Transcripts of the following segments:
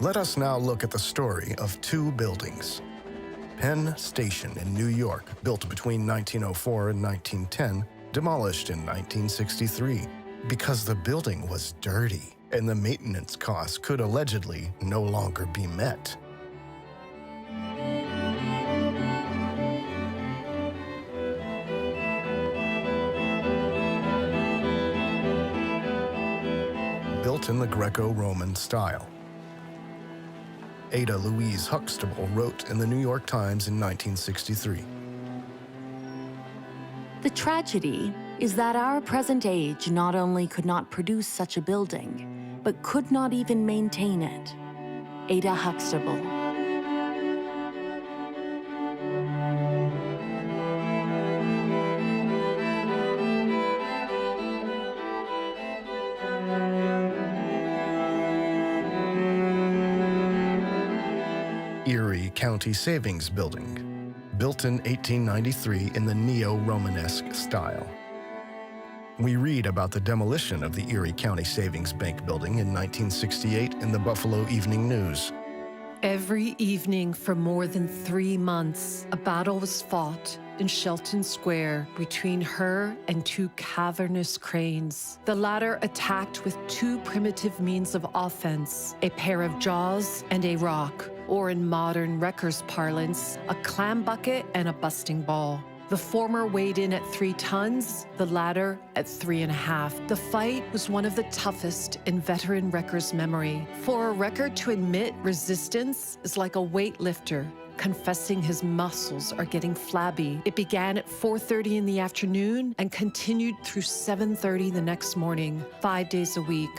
Let us now look at the story of two buildings. Penn Station in New York, built between 1904 and 1910, demolished in 1963 because the building was dirty and the maintenance costs could allegedly no longer be met. Built in the Greco-Roman style. Ada Louise Huxtable wrote in the New York Times in 1963. The tragedy is that our present age not only could not produce such a building, but could not even maintain it. Ada Huxtable. Erie County Savings Building, built in 1893 in the neo-Romanesque style. We read about the demolition of the Erie County Savings Bank building in 1968 in the Buffalo Evening News. Every evening for more than 3 months, a battle was fought in Shelton Square between her and two cavernous cranes. The latter attacked with two primitive means of offense, a pair of jaws and a rock, or in modern wreckers' parlance, a clam bucket and a busting ball. The former weighed in at 3 tons, the latter at 3.5. The fight was one of the toughest in veteran wreckers' memory. For a wrecker to admit resistance is like a weightlifter confessing his muscles are getting flabby. It began at 4:30 in the afternoon and continued through 7:30 the next morning, 5 days a week.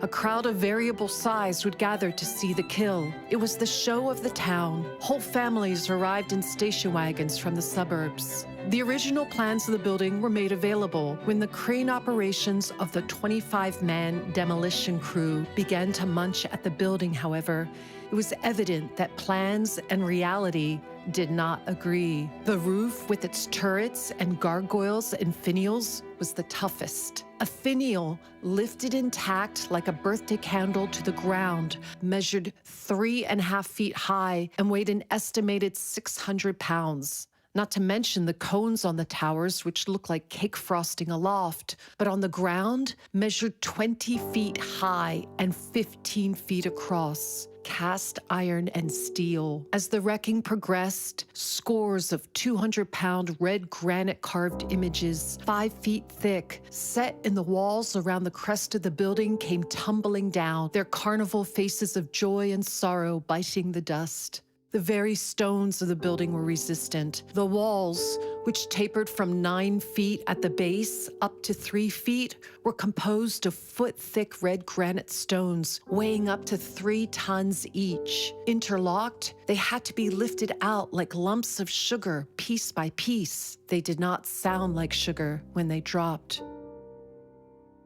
A crowd of variable size would gather to see the kill. It was the show of the town. Whole families arrived in station wagons from the suburbs. The original plans of the building were made available when the crane operations of the 25-man demolition crew began to munch at the building. However, it was evident that plans and reality did not agree. The roof with its turrets and gargoyles and finials was the toughest. A finial, lifted intact like a birthday candle to the ground, measured 3.5 feet high and weighed an estimated 600 pounds. Not to mention the cones on the towers, which looked like cake frosting aloft, but on the ground measured 20 feet high and 15 feet across. Cast iron and steel. As the wrecking progressed, scores of 200-pound red granite carved images, 5 feet thick, set in the walls around the crest of the building, came tumbling down, their carnival faces of joy and sorrow biting the dust. The very stones of the building were resistant. The walls, which tapered from 9 feet at the base up to 3 feet, were composed of foot-thick red granite stones weighing up to 3 tons each. Interlocked, they had to be lifted out like lumps of sugar, piece by piece. They did not sound like sugar when they dropped.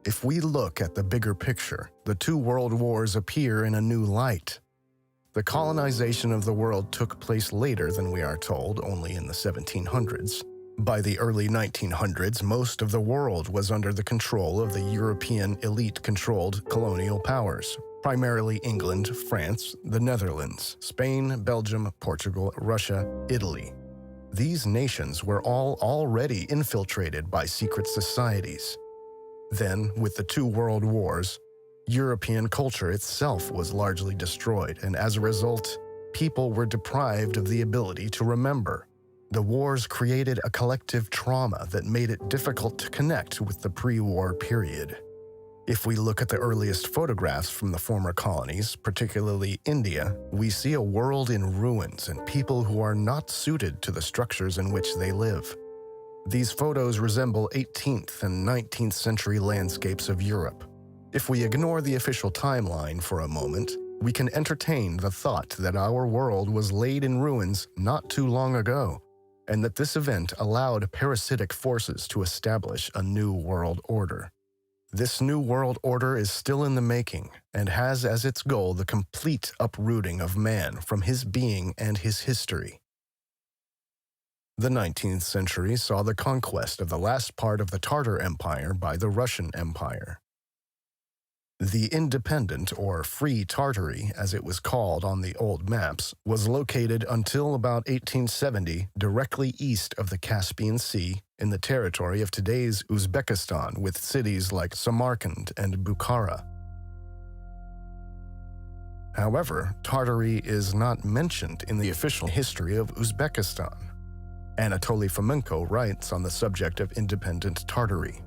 If we look at the bigger picture, the two world wars appear in a new light. The colonization of the world took place later than we are told, only in the 1700s. By the early 1900s, most of the world was under the control of the European elite-controlled colonial powers, primarily England, France, the Netherlands, Spain, Belgium, Portugal, Russia, Italy. These nations were all already infiltrated by secret societies. Then, with the two world wars, European culture itself was largely destroyed, and as a result, people were deprived of the ability to remember. The wars created a collective trauma that made it difficult to connect with the pre-war period. If we look at the earliest photographs from the former colonies, particularly India, we see a world in ruins and people who are not suited to the structures in which they live. These photos resemble 18th and 19th century landscapes of Europe. If we ignore the official timeline for a moment, we can entertain the thought that our world was laid in ruins not too long ago, and that this event allowed parasitic forces to establish a new world order. This new world order is still in the making and has as its goal the complete uprooting of man from his being and his history. The 19th century saw the conquest of the last part of the Tartar Empire by the Russian Empire. The independent, or free Tartary, as it was called on the old maps, was located until about 1870 directly east of the Caspian Sea in the territory of today's Uzbekistan, with cities like Samarkand and Bukhara. However, Tartary is not mentioned in the official history of Uzbekistan. Anatoly Fomenko writes on the subject of independent Tartary.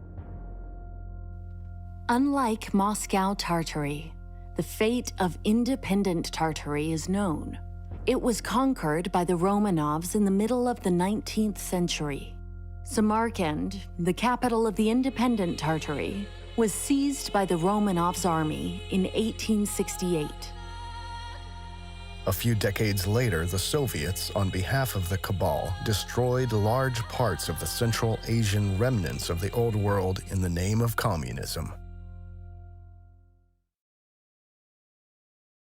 Unlike Moscow Tartary, the fate of independent Tartary is known. It was conquered by the Romanovs in the middle of the 19th century. Samarkand, the capital of the independent Tartary, was seized by the Romanovs' army in 1868. A few decades later, the Soviets, on behalf of the Cabal, destroyed large parts of the Central Asian remnants of the Old World in the name of communism.